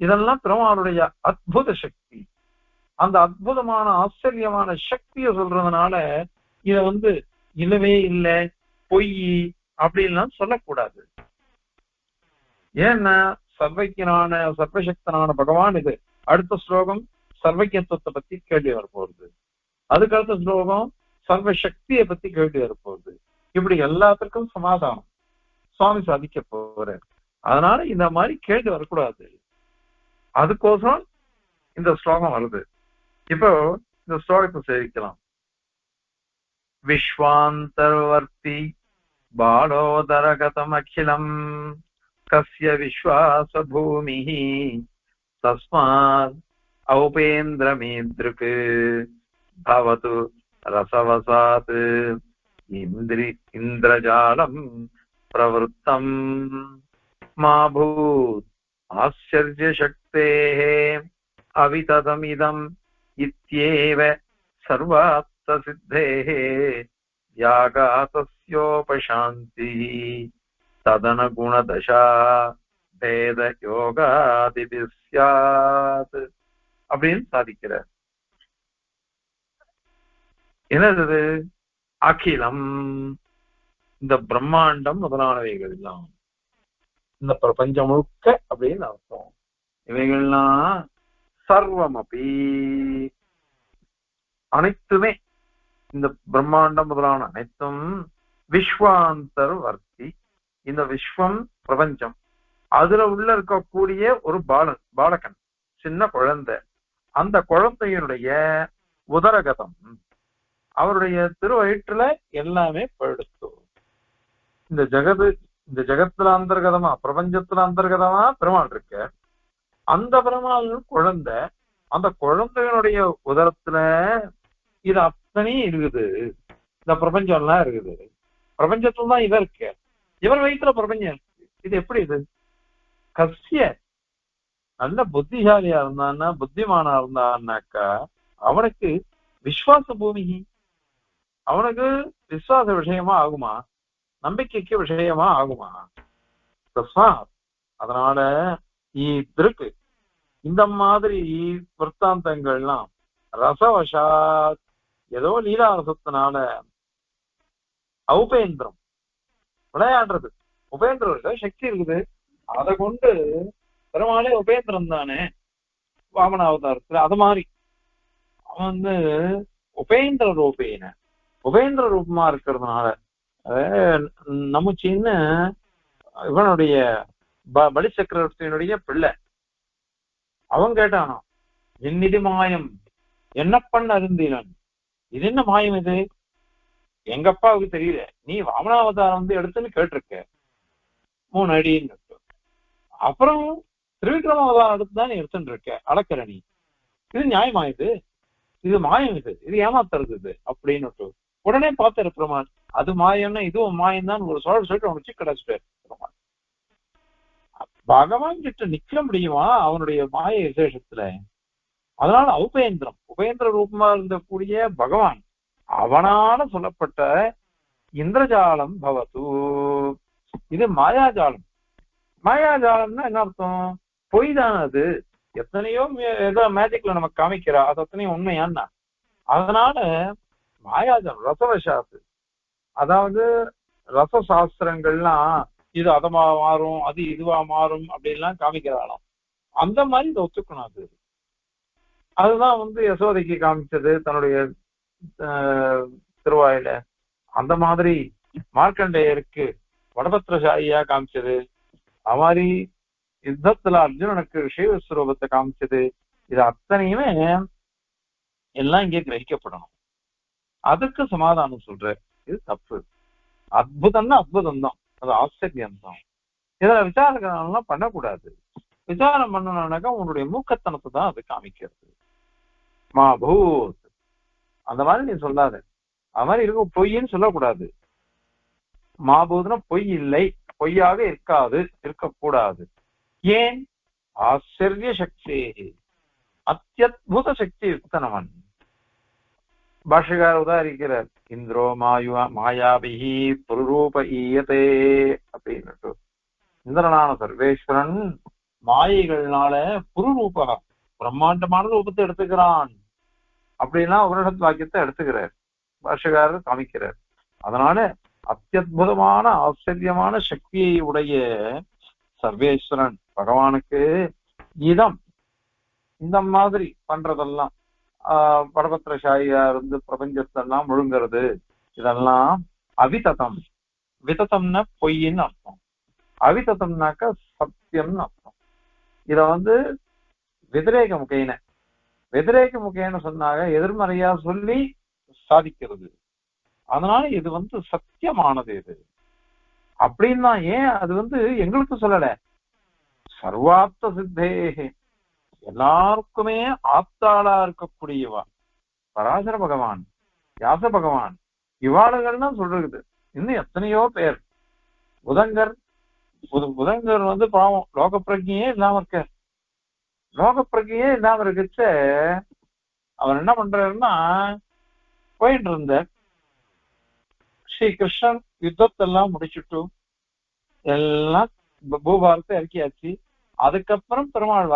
இதெல்லாம் பெருமாளுடைய அற்புத சக்தி. அந்த அற்புதமான ஆச்சரியமான சக்தியை சொல்றதுனால இத இல்லவே இல்லை, பொய் அப்படின்லாம் சொல்லக்கூடாது. ஏன்னா சர்வஜனான சர்வசக்தனான பகவான் இது. அடுத்த ஸ்லோகம் சர்வஜத்துவத்தை பத்தி கேள்வி வரப்போகுது. அதுக்கு அடுத்த ஸ்லோகம் சர்வசக்தியை பத்தி கேள்வி வரப்போகுது. இப்படி எல்லாத்துக்கும் சமாதானம் சுவாமி சாதிக்க போறார். அதனால இந்த மாதிரி கேள்வி வரக்கூடாது. அதுக்கோசரம் இந்த ஸ்லோகம் வருது. இப்போ இந்த ஸ்லோகத்தை சேவிக்கலாம். விஸ்வாந்தர்வர்த்தி பாலோதரகதம் அகிலம் கஸ்ய விஸ்வாச பூமி தஸ்மாத் ஔபேந்திரமீத்ருக்கு பவது ரசவசாத் இந்திரஜாலம் பிரவருத்தம் மா பூத் ஆச்சர்ய சக்தேஹ அவிததமிதம் இத்யேவ சர்வார்த்த சித்தேஹ யாகாதஸ்யோபசாந்தி ததன குணதசா பேத யோகாதிபி ஸ்யாத் அப்படின்னு சாதிக்கிறார். என்னது? அகிலம், இந்த பிரம்மாண்டம் முதலானவைகள் எல்லாம், இந்த பிரபஞ்சம் முழுக்க அப்படின்னு அர்த்தம். இவைகள்லாம் சர்வம் அப்படி அனைத்துமே, இந்த பிரம்மாண்டம் முதலான அனைத்தும் விஸ்வாந்தர் வர்த்தி, இந்த விஸ்வம் பிரபஞ்சம், அதுல உள்ள இருக்கக்கூடிய ஒரு பாலகன், சின்ன குழந்தை, அந்த குழந்தையினுடைய உதரகதம், அவருடைய திருவயிற்றுல எல்லாமே படுத்து. இந்த ஜகத்துல அந்தர்கதமா, பிரபஞ்சத்துல அந்தர்கதமா பெருமாள் இருக்க. அந்த பெருமாள் குழந்தை, அந்த குழந்தைகளுடைய உதரத்துல இது அத்தனையும் இருக்குது. இந்த பிரபஞ்சம் எல்லாம் இருக்குது. பிரபஞ்சத்துல தான் இவர் இருக்க, இவர் வயிற்றுல பிரபஞ்சம் இருக்கு. இது எப்படி? இது கசிய நல்ல புத்திசாலியா இருந்தான்னா, புத்திமானா இருந்தான்னாக்கா அவனுக்கு விஸ்வாச பூமி, அவனுக்கு விசுவாச விஷயமா ஆகுமா? நம்பிக்கைக்கு விஷயமா ஆகுமா? அதனால இருக்கு இந்த மாதிரி விற்த்தாந்தங்கள்லாம் ரசவசா ஏதோ லீலாரசத்தினால ஔபேந்திரம் விளையாடுறது. உபேந்திரம் சக்தி இருக்குது, அதை கொண்டு பெருமாளே உபேந்திரம் தானே வாமன அவதாரத்துல. அது மாதிரி அவன் வந்து உபேந்திர ரூபேன உபேந்திர ரூபமா இருக்கிறதுனால நமச்சின்னு இவனுடைய பலி சக்கரவர்த்தியினுடைய பிள்ளை அவன் கேட்டானா, என்னிது மாயம் என்ன பண்ண அருந்தினன், இது என்ன மாயம் இது, எங்க அப்பாவுக்கு தெரியல, நீ வாமனாவதாரம் வந்து எடுத்துன்னு கேட்டிருக்க 3 அடின்னு. அப்புறம் திருவிக்ரமாவதாரம் எடுத்துதான் நீ எடுத்துட்டு இருக்க அளக்கிற நீ, இது நியாயமா, இது மாயம், இது ஏமாத்துறது இது அப்படின்னு உடனே பார்த்த பெருமாள். அது மாயம்னா இதுவும் மாயம் தான் ஒரு சொல்லிட்டு அவனுக்கு கிடைச்சிட்டு பெருமாள். பகவான் கிட்ட நிக்க முடியுமா அவனுடைய மாய விசேஷத்துல? அதனால உபேந்திர ரூபமா இருந்தக்கூடிய பகவான் அவனால சொல்லப்பட்ட இந்திரஜாலம் பவது, இது மாயாஜாலம். மாயாஜாலம்னா என்ன அர்த்தம்? பொய் தான் அது. எத்தனையோ ஏதோ மேஜிக்ல நமக்கு காமிக்கிறா, அது அத்தனையும் உண்மையான்னா. அதனால மாயாஜாலம் ரசவசாத்து, அதாவது ரசசாஸ்திரங்கள்லாம் இது அதமா மாறும், அது இதுவா மாறும் அப்படின்லாம் காமிக்கிறாளாம். அந்த மாதிரி இதை ஒத்துக்கணும். அதுதான் வந்து யசோதைக்கு காமிச்சது தன்னுடைய திருவாயில. அந்த மாதிரி மார்க்கண்டேயருக்கு வடபத்திரசாயியா காமிச்சது. அது மாதிரி யுத்தத்துல அர்ஜுனனுக்கு ஸ்ரீவஸ்வரூபத்தை காமிச்சது. இது அத்தனையுமே எல்லாம் இங்கே கிரகிக்கப்படணும். அதுக்கு சமாதானம் சொல்ற, இது தப்பு. அற்புதம்னா அற்புதம் தான், அது ஆச்சரியம் தான். இதுல விசாரம்லாம் பண்ணக்கூடாது. விசாரம் பண்ணணும்னாக்கா உன்னுடைய மூக்கத்தனத்தை தான் அது காமிக்கிறது. மாபூத் அந்த மாதிரி நீ சொல்லாத, அது மாதிரி இருக்க பொய்ன்னு சொல்லக்கூடாது. மாபூத்னா பொய் இல்லை, பொய்யாக இருக்காது, இருக்கக்கூடாது. ஏன்? ஆச்சரிய சக்தி, அத்தியுத சக்தி யுக்தனவன். பாஷகார உதாரிக்கிறார், இந்திரோ மாயாபிஹி புருரூப ஈயதே அப்படின்னு. இந்திரனான சர்வேஸ்வரன் மாயைகள்னால புருரூபா பிரம்மாண்டமான ரூபத்தை எடுத்துக்கிறான் அப்படின்னா உபனிஷத் வாக்கியத்தை எடுத்துக்கிறார், பாஷகாரர் காமிக்கிறார். அதனால அத்தியுதமான ஆச்சரியமான சக்தியை உடைய சர்வேஸ்வரன் பகவானுக்கு இதம் இந்த மாதிரி பண்றதெல்லாம் படபத்திரசாயியா இருந்து பிரபஞ்சத்தெல்லாம் முழுங்கிறது, இதெல்லாம் அவிததம். விததம்னா பொய்ன்னு அர்த்தம், அவிததம்னாக்க சத்தியம்னு அர்த்தம். இத வந்து வெதிரேக முகைன்னு சொன்னாங்க, எதிர்மறையா சொல்லி சாதிக்கிறது. அதனால இது வந்து சத்தியமானது இது அப்படின்னா. ஏன் அது வந்து எங்களுக்கு சொல்லல, சர்வார்த்த சித்தேகே எல்லாருக்குமே ஆப்தாளா இருக்கக்கூடியவா பராசர பகவான், வியாச பகவான், இவாளுகள்னா சொல்றது. இன்னும் எத்தனையோ பேர். புதங்கர் வந்து பாவம் லோக பிரஜையே இல்லாம இருக்க. லோக பிரஜையே இல்லாம இருக்குச்ச அவர் என்ன பண்றாருன்னா, போயிட்டு இருந்த ஸ்ரீ கிருஷ்ணன் யுத்தத்தெல்லாம் முடிச்சுட்டு எல்லாம் பூபாரத்தை இறக்கியாச்சு. அதுக்கப்புறம் பெருமாள்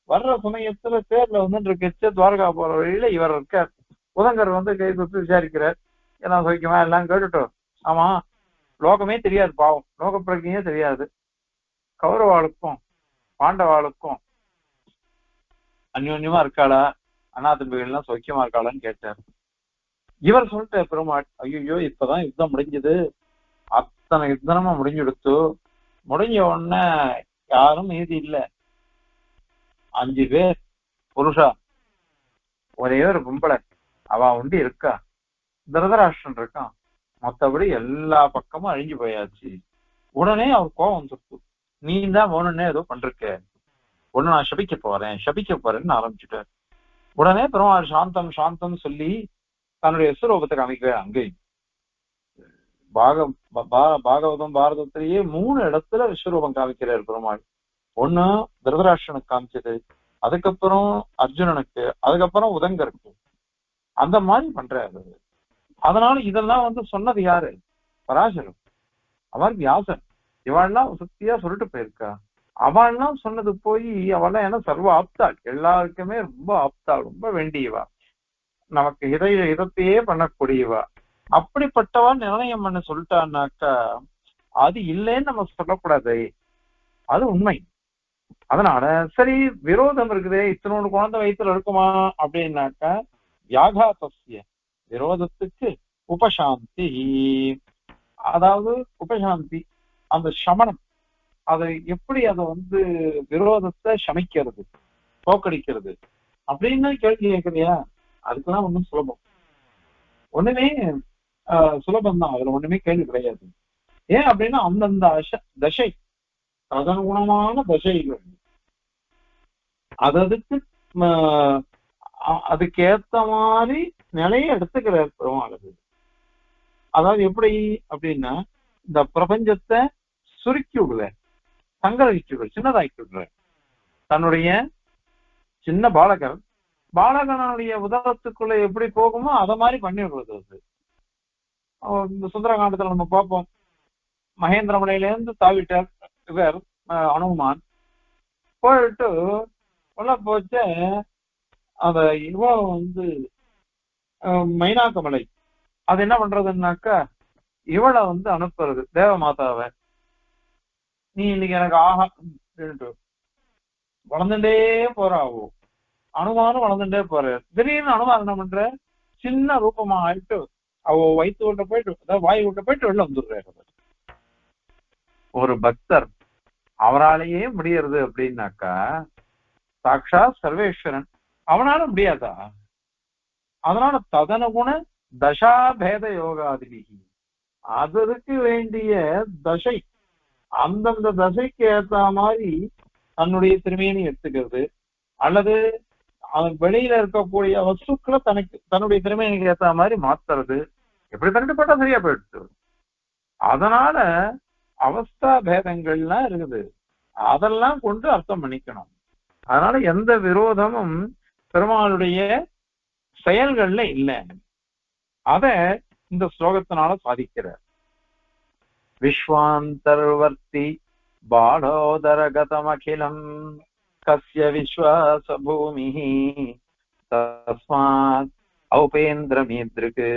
வர்ற சமயத்துல தேர்ல வந்து இருக்கச்சு துவாரகா போற வழியில இவர் இருக்கார். உதங்கர் வந்து கை கொடுத்து விசாரிக்கிறார், எல்லாம் சோக்கியமா எல்லாம் கேட்டுட்டோம். ஆமா, லோகமே தெரியாது பாவம், லோக பிரஜையே தெரியாது. கௌரவாளுக்கும் பாண்டவாளுக்கும் அந்யோன்யமா இருக்காளா, அண்ணாதம்பிகள்லாம் சௌக்கியமா இருக்காளான்னு கேட்டார். இவர் சொல்லிட்ட பெருமாள், ஐயோ இப்பதான் யுத்தம் முடிஞ்சது, அத்தனை யுத்தனமா முடிஞ்சுடுத்து, முடிஞ்ச உடனே யாரும் மீதி இல்லை, 5 பேர் புருஷா, ஒரே ஒரு பொம்பளை அவ உண்டு இருக்கா, திருதராஷ்டிரன் இருக்கான், மற்றபடி எல்லா பக்கமும் அழிஞ்சு போயாச்சு. உடனே அவர் கோபம் வந்துருக்கு, நீ தான் வேணும்னே ஏதோ பண்றிருக்க, ஒண்ணு நான் சபிக்க போறேன்னு ஆரம்பிச்சுட்டார். உடனே பெருமாள் சாந்தம் சொல்லி தன்னுடைய விஸ்வரூபத்தை காமிக்கிறார். அங்கேயும் பாகவதம் பாரதத்திலேயே 3 இடத்துல விஸ்வரூபம் காமிக்கிறார் பெருமாள். ஒண்ணு திருதராஷ்டிரனுக்கு காமிச்சது, அதுக்கப்புறம் அர்ஜுனனுக்கு, அதுக்கப்புறம் உதங்கருக்கு, அந்த மாதிரி பண்றாரு. அதனால இதெல்லாம் வந்து சொன்னது யாரு? பராசரம். அவர் வியாசன், இவாள்லாம் சத்தியா சொல்லிட்டு போயிருக்கா. அவள்லாம் சொன்னது போய் அவள்லாம் ஏன்னா சர்வ ஆப்தாள், எல்லாருக்குமே ரொம்ப ஆப்தாள், ரொம்ப வேண்டியவா, நமக்கு இதத்தையே பண்ணக்கூடியவா. அப்படிப்பட்டவா நிர்ணயம் பண்ண சொல்லிட்டான்னாக்கா அது இல்லைன்னு நம்ம சொல்லக்கூடாது, அது உண்மை. அதனால சரி விரோதம் இருக்குதே, இத்தனோடு குழந்தை வயிற்றுல இருக்குமா அப்படின்னாக்கா வியாகாதஸ்ய விரோதத்துக்கு உபசாந்தி, அதாவது உபசாந்தி அந்த சமணம், அதை எப்படி அதை விரோதத்தை சமிக்கிறது, தோக்கடிக்கிறது அப்படின்னு கேள்வி கேட்கறியா? அதுக்கெல்லாம் ஒண்ணும் சுலபம், ஒண்ணுமே சுலபம் தான், அதுல ஒண்ணுமே கேள்வி கிடையாது. ஏன் அப்படின்னா அந்தந்த தசை, ததனுகுணமான தசைகள் அதுக்கு அதுக்கேத்த மாதிரி நிலைய எடுத்துக்கிற பெருமாள். அதாவது எப்படி அப்படின்னா இந்த பிரபஞ்சத்தை சுருக்கி விடுவேன், சங்கரிச்சு விடுவேன், சின்னதாக்கி விடுவேன். தன்னுடைய சின்ன பாலகனுடைய உதவத்துக்குள்ள எப்படி போகுமோ அதை மாதிரி பண்ணி விடுறது. இந்த சுந்தரகாண்டத்துல நம்ம பார்ப்போம், மகேந்திரமலையிலேருந்து தாவிட்டார் இவர் அனுமான், போயிட்டு உள்ள போச்ச அந்த மைனாக்கமலை, அது என்ன பண்றதுன்னாக்கா இவளை அனுப்புறது, தேவமாதாவை, நீ இன்னைக்கு எனக்கு ஆஹா வளர்ந்துட்டே போறாவோ, அனுமானம் வளர்ந்துட்டே போற. திடீர்னு அனுமானம் என்ன பண்ற, சின்ன ரூபமா ஆயிட்டு அவ வயிற்று விட்ட போயிட்டு, அதாவது வாயு விட்ட போயிட்டு வெளில வந்துடுறாரு. ஒரு பக்தர் அவராலேயே முடியறது அப்படின்னாக்கா சாக்ஷா சர்வேஸ்வரன், அவனால முடியாதா? அதனால ததனுகுண தசாபேத யோகாதிபிகி, அதற்கு வேண்டிய தசை, அந்தந்த தசைக்கு ஏற்ற மாதிரி தன்னுடைய திருமையினை எடுத்துக்கிறது, அல்லது அவன் வெளியில இருக்கக்கூடிய வஸ்துக்களை தன்னுடைய திறமைக்கு ஏற்ற மாதிரி மாத்துறது, எப்படி தண்டுப்பட்டா சரியா போயிடுச்சு. அதனால அவஸ்தா பேதங்கள்லாம் இருக்குது, அதெல்லாம் கொண்டு அர்த்தம் பண்ணிக்கணும். அதனால எந்த விரோதமும் பெருமாளுடைய செயல்கள்ல இல்லை, அத இந்த ஸ்லோகத்தினால சாதிக்கிறார். விஸ்வாந்தர்வர்த்தி பாலோதரகதமகிலம் கஸ்ய விஸ்வாச பூமி தஸ்மாத் ஔபேந்திரமீத்ருக்கு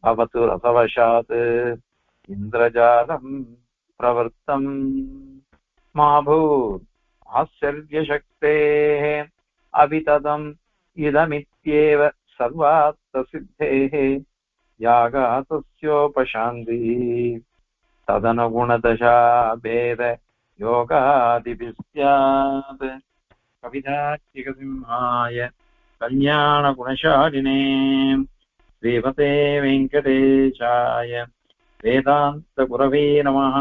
பவது ரசவசாத் இந்திரஜாலம் பிரவர்த்தம் மாபூத் ஆச்சர்யசக்தேஹ அபிததம் இதமித்யேவ சர்வார்த்த சித்தேஹ யாகாதஸ்யோபசாந்தி ததனுகுணதசா பேத யோகாதிபிஸ்யாத். கவிதாச்சிகசிம்ஹாய கல்யாண குணசாலினே ஸ்ரீமதே வெங்கடேசாய வேதாந்த குரவே நமஹ.